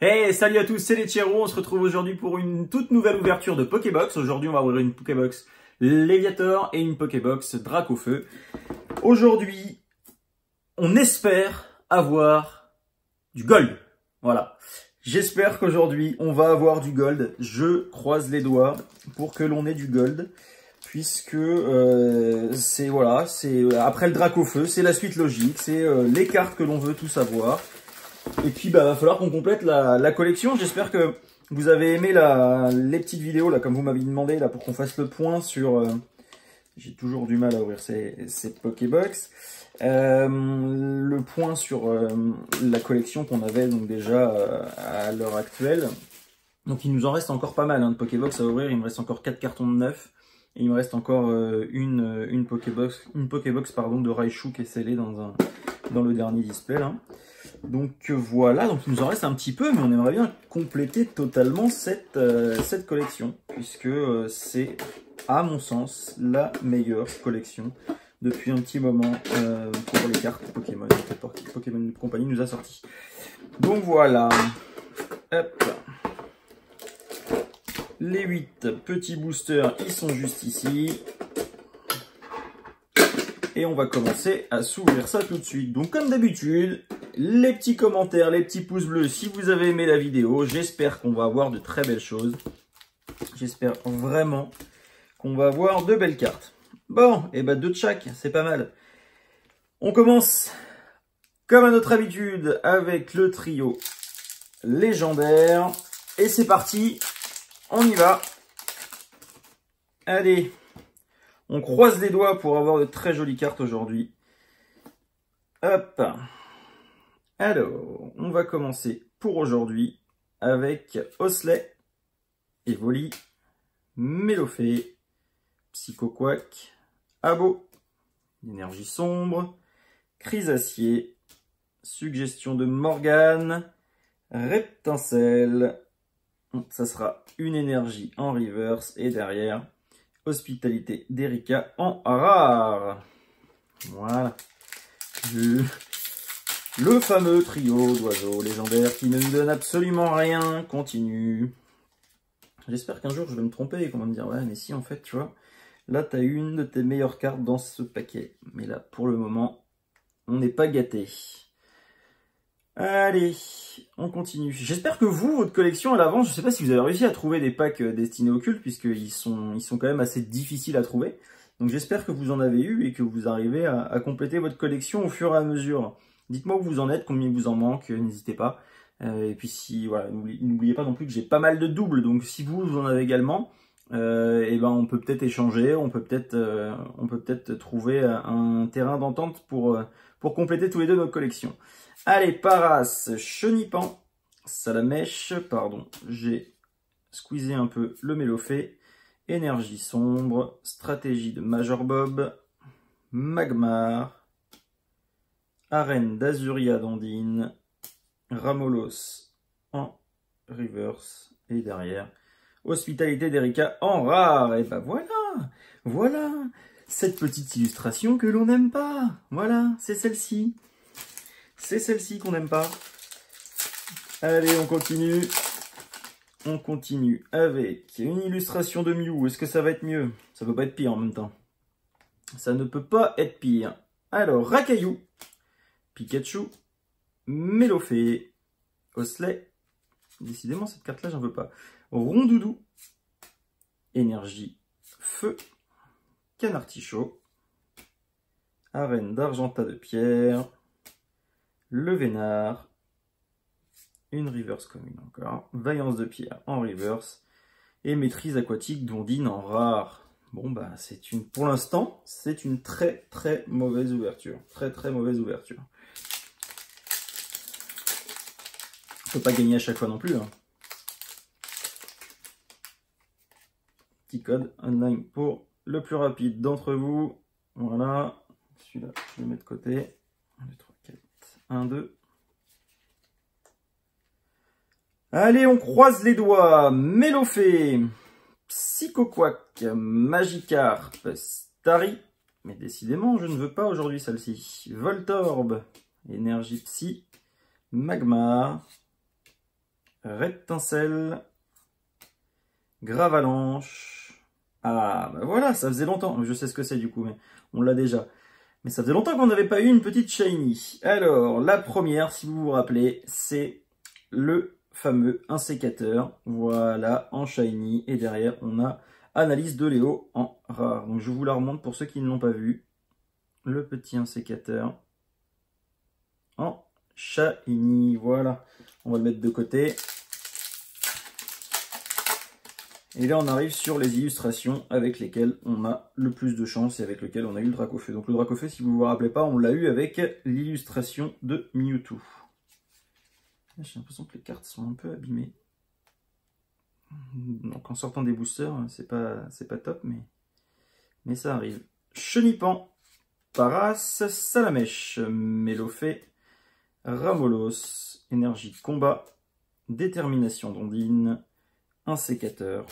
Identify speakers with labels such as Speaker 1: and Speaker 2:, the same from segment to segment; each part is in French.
Speaker 1: Hey, salut à tous, c'est les Tcheros. On se retrouve aujourd'hui pour une toute nouvelle ouverture de Pokébox. Aujourd'hui, on va ouvrir une Pokébox Léviator et une Pokébox Dracofeu. Aujourd'hui, on espère avoir du Gold. Voilà. J'espère qu'aujourd'hui, on va avoir du Gold. Je croise les doigts pour que l'on ait du Gold. Puisque c'est après le Dracofeu, c'est la suite logique. C'est les cartes que l'on veut tous avoir. Et puis va falloir qu'on complète la collection. J'espère que vous avez aimé les petites vidéos là, comme vous m'avez demandé là, pour qu'on fasse le point sur. J'ai toujours du mal à ouvrir ces Pokébox. Le point sur la collection qu'on avait donc déjà à l'heure actuelle. Donc il nous en reste encore pas mal de Pokébox à ouvrir. Il me reste encore 4 cartons de 9. Et il me reste encore une Pokébox pardon, de Raichu qui est scellée dans le dernier display là. Donc voilà, donc il nous en reste un petit peu, mais on aimerait bien compléter totalement cette collection, puisque c'est, à mon sens, la meilleure collection depuis un petit moment pour les cartes Pokémon que Pokémon Company nous a sorti. Donc voilà, hop. Les 8 petits boosters, ils sont juste ici. Et on va commencer à s'ouvrir ça tout de suite. Donc comme d'habitude, les petits commentaires, les petits pouces bleus si vous avez aimé la vidéo. J'espère qu'on va avoir de très belles choses. J'espère vraiment qu'on va avoir de belles cartes. Bon, et bah 2 de chaque, c'est pas mal. On commence comme à notre habitude avec le trio légendaire. Et c'est parti, on y va. Allez, on croise les doigts pour avoir de très jolies cartes aujourd'hui. Hop. Alors, on va commencer pour aujourd'hui avec Osley, Evoli, Mélofée, Psychoquack, Abo, Énergie Sombre, Chrysacier, Suggestion de Morgane, Reptincelle. Ça sera une énergie en reverse et derrière, Hospitalité d'Erika en rare. Voilà. Le fameux trio d'oiseaux légendaires qui ne nous donne absolument rien continue. J'espère qu'un jour je vais me tromper et qu'on va me dire ouais mais si en fait tu vois, là tu as une de tes meilleures cartes dans ce paquet. Mais là pour le moment on n'est pas gâté. Allez, on continue. J'espère que vous, votre collection à l'avance, je ne sais pas si vous avez réussi à trouver des packs destinés aux cultes puisqu'ils sont quand même assez difficiles à trouver. Donc j'espère que vous en avez eu et que vous arrivez à compléter votre collection au fur et à mesure. Dites-moi où vous en êtes, combien il vous en manque, n'hésitez pas. Et puis si voilà, n'oubliez pas non plus que j'ai pas mal de doubles, donc si vous en avez également, et ben on peut peut-être échanger, on peut peut-être trouver un terrain d'entente pour compléter tous les deux notre collection. Allez, Paras, Chenipan, Salamèche, pardon, j'ai squeezé un peu le Mélofée, Énergie Sombre, Stratégie de Major Bob, Magmar, Arène d'Azuria Dandine, Ramolos en reverse et derrière Hospitalité d'Erika en rare. Et ben voilà cette petite illustration que l'on n'aime pas. Voilà, c'est celle-ci. C'est celle-ci qu'on n'aime pas. Allez, on continue. On continue avec une illustration de Mew. Est-ce que ça va être mieux? Ça peut pas être pire en même temps. Ça ne peut pas être pire. Alors, Rakayu, Pikachu, Mélofée, Osley. Décidément, cette carte-là, j'en veux pas. Rondoudou, Énergie, Feu, Canartichaud, Arène d'Argenta de Pierre, Le Vénard, une reverse commune encore, Vaillance de Pierre en reverse, et Maîtrise aquatique d'Ondine en rare. Bon bah pour l'instant, c'est une très très mauvaise ouverture. Très très mauvaise ouverture. On peut pas gagner à chaque fois non plus. Petit code online pour le plus rapide d'entre vous. Voilà. Celui-là, je le mets de côté. 1, 2, 3, 4, 1, 2. Allez, on croise les doigts. Mélofée, Psychoquack, Magikarp, Starry. Mais décidément, je ne veux pas aujourd'hui celle-ci. Voltorb, Énergie Psy, Magmar, Red-Tincelle, Gravalanche. Ah, bah voilà, ça faisait longtemps. Je sais ce que c'est du coup, mais on l'a déjà. Mais ça faisait longtemps qu'on n'avait pas eu une petite shiny. Alors, la première, si vous vous rappelez, c'est le fameux insécateur. Voilà, en shiny. Et derrière, on a Analyse de Léo en rare. Donc, je vous la remonte pour ceux qui ne l'ont pas vu. Le petit insécateur en shiny. Voilà, on va le mettre de côté. Et là, on arrive sur les illustrations avec lesquelles on a le plus de chance et avec lesquelles on a eu le Dracofeu. Donc le Dracofeu, si vous ne vous rappelez pas, on l'a eu avec l'illustration de Mewtwo. J'ai l'impression que les cartes sont un peu abîmées. Donc en sortant des boosters, c'est pas top, mais ça arrive. Chenipan, Paras, Salamèche, Mélofée, Ramolos, Énergie de combat, Détermination d'Ondine, Insécateur,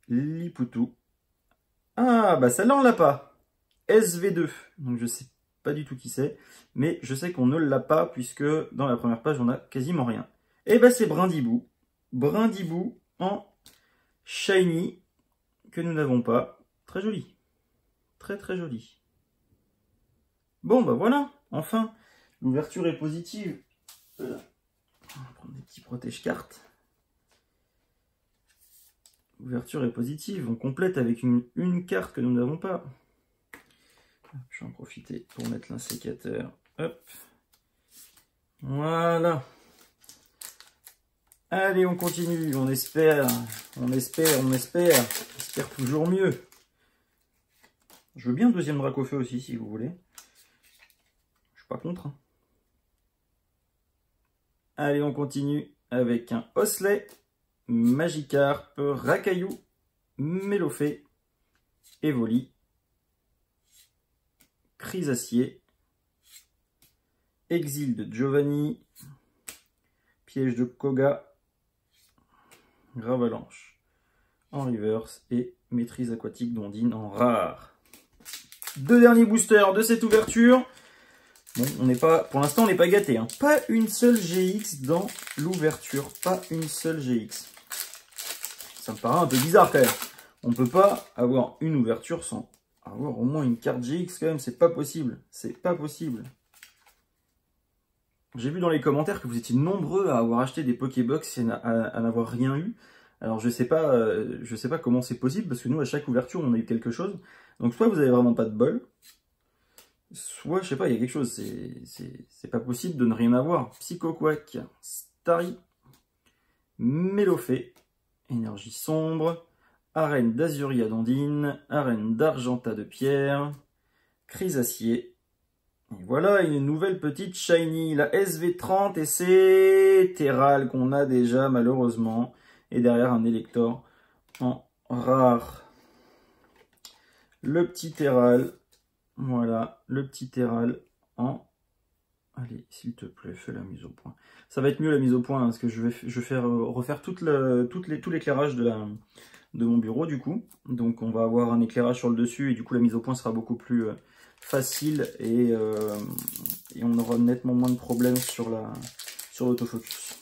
Speaker 1: Lipoutou. Ah, bah celle-là, on l'a pas. SV2. Donc, je sais pas du tout qui c'est. Mais je sais qu'on ne l'a pas, puisque dans la première page, on a quasiment rien. Et bah, c'est Brindibou. Brindibou en shiny, que nous n'avons pas. Très joli. Très, très joli. Bon, bah voilà. Enfin, l'ouverture est positive. On va prendre des petits protège-cartes. L'ouverture est positive, on complète avec une carte que nous n'avons pas. Je vais en profiter pour mettre l'insécateur. Hop. Voilà. Allez, on continue, on espère toujours mieux. Je veux bien un deuxième Dracofeu aussi, si vous voulez. Je suis pas contre. Hein. Allez, on continue avec un Osselet. Magikarp, Racaillou, Mélofée, Evoli, Chrysacier, Exil de Giovanni, Piège de Koga, Gravalanche en reverse et Maîtrise aquatique d'Ondine en rare. Deux derniers boosters de cette ouverture. Bon, on n'est pas, pour l'instant, on n'est pas gâté. Hein. Pas une seule GX dans l'ouverture. Pas une seule GX. Ça me paraît un peu bizarre quand même. On ne peut pas avoir une ouverture sans avoir au moins une carte GX quand même. C'est pas possible. C'est pas possible. J'ai vu dans les commentaires que vous étiez nombreux à avoir acheté des Pokébox et à n'avoir rien eu. Alors je sais pas comment c'est possible parce que nous à chaque ouverture on a eu quelque chose. Donc soit vous avez vraiment pas de bol, soit je sais pas, il y a quelque chose. C'est pas possible de ne rien avoir. Psychoquack, Starry, Mélofée. Énergie sombre, Arène d'Azuria d'Ondine, Arène d'Argenta de Pierre, Chrysacier. Et voilà une nouvelle petite shiny, la SV30, et c'est Terral qu'on a déjà malheureusement. Et derrière un Elector en rare. Le petit Terral, voilà, le petit Terral en... Allez, s'il te plaît, fais la mise au point. Ça va être mieux la mise au point, hein, parce que je vais refaire tout l'éclairage de mon bureau, du coup. Donc, on va avoir un éclairage sur le dessus, et du coup, la mise au point sera beaucoup plus facile, et on aura nettement moins de problèmes sur l'autofocus.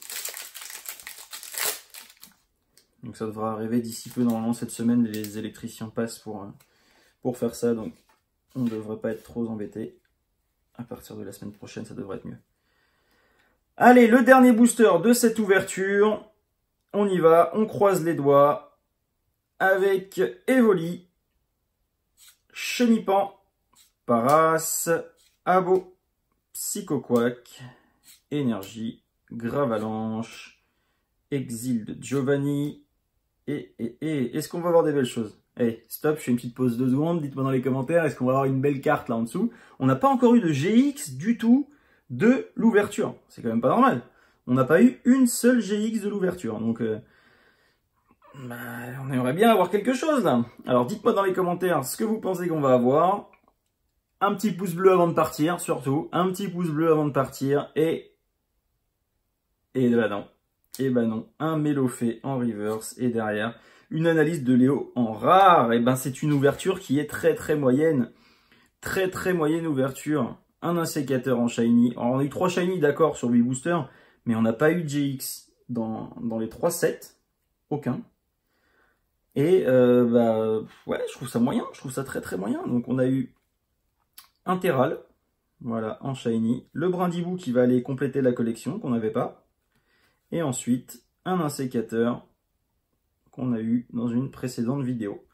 Speaker 1: Donc, ça devra arriver d'ici peu. Normalement, cette semaine, les électriciens passent pour faire ça, donc on ne devrait pas être trop embêté. À partir de la semaine prochaine, ça devrait être mieux. Allez, le dernier booster de cette ouverture. On y va, on croise les doigts. Avec Evoli, Chenipan, Paras, Abo, Psychoquack, Énergie, Gravalanche, Exil de Giovanni. Est-ce qu'on va avoir des belles choses? Hey, stop, je fais une petite pause de 2 secondes, dites-moi dans les commentaires, est-ce qu'on va avoir une belle carte là en dessous? On n'a pas encore eu de GX du tout de l'ouverture, c'est quand même pas normal. On n'a pas eu une seule GX de l'ouverture, donc on aimerait bien avoir quelque chose là. Alors dites-moi dans les commentaires ce que vous pensez qu'on va avoir. Un petit pouce bleu avant de partir, surtout, un petit pouce bleu avant de partir, et bah non. Et bah non, un Mélofée en reverse, et derrière... une analyse de Léo en rare, et ben c'est une ouverture qui est très très moyenne. Très très moyenne ouverture. Un insécateur en shiny. Alors, on a eu 3 shiny d'accord sur 8 boosters, mais on n'a pas eu de GX. dans les 3 sets, aucun. Et ouais, je trouve ça moyen, je trouve ça très très moyen. Donc on a eu un Terral, voilà, en shiny, le Brindibou qui va aller compléter la collection qu'on n'avait pas, et ensuite un Insécateur qu'on a eu dans une précédente vidéo.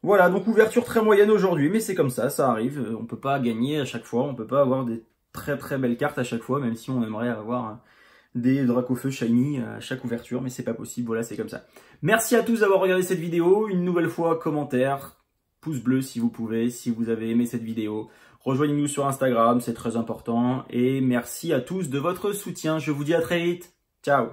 Speaker 1: Voilà, donc ouverture très moyenne aujourd'hui, mais c'est comme ça arrive. On peut pas gagner à chaque fois, on peut pas avoir des très très belles cartes à chaque fois, même si on aimerait avoir des Dracofeu shiny à chaque ouverture, mais c'est pas possible, voilà, c'est comme ça. Merci à tous d'avoir regardé cette vidéo, une nouvelle fois, commentaire, pouce bleu si vous pouvez, si vous avez aimé cette vidéo. Rejoignez-nous sur Instagram, c'est très important, et merci à tous de votre soutien, je vous dis à très vite, ciao.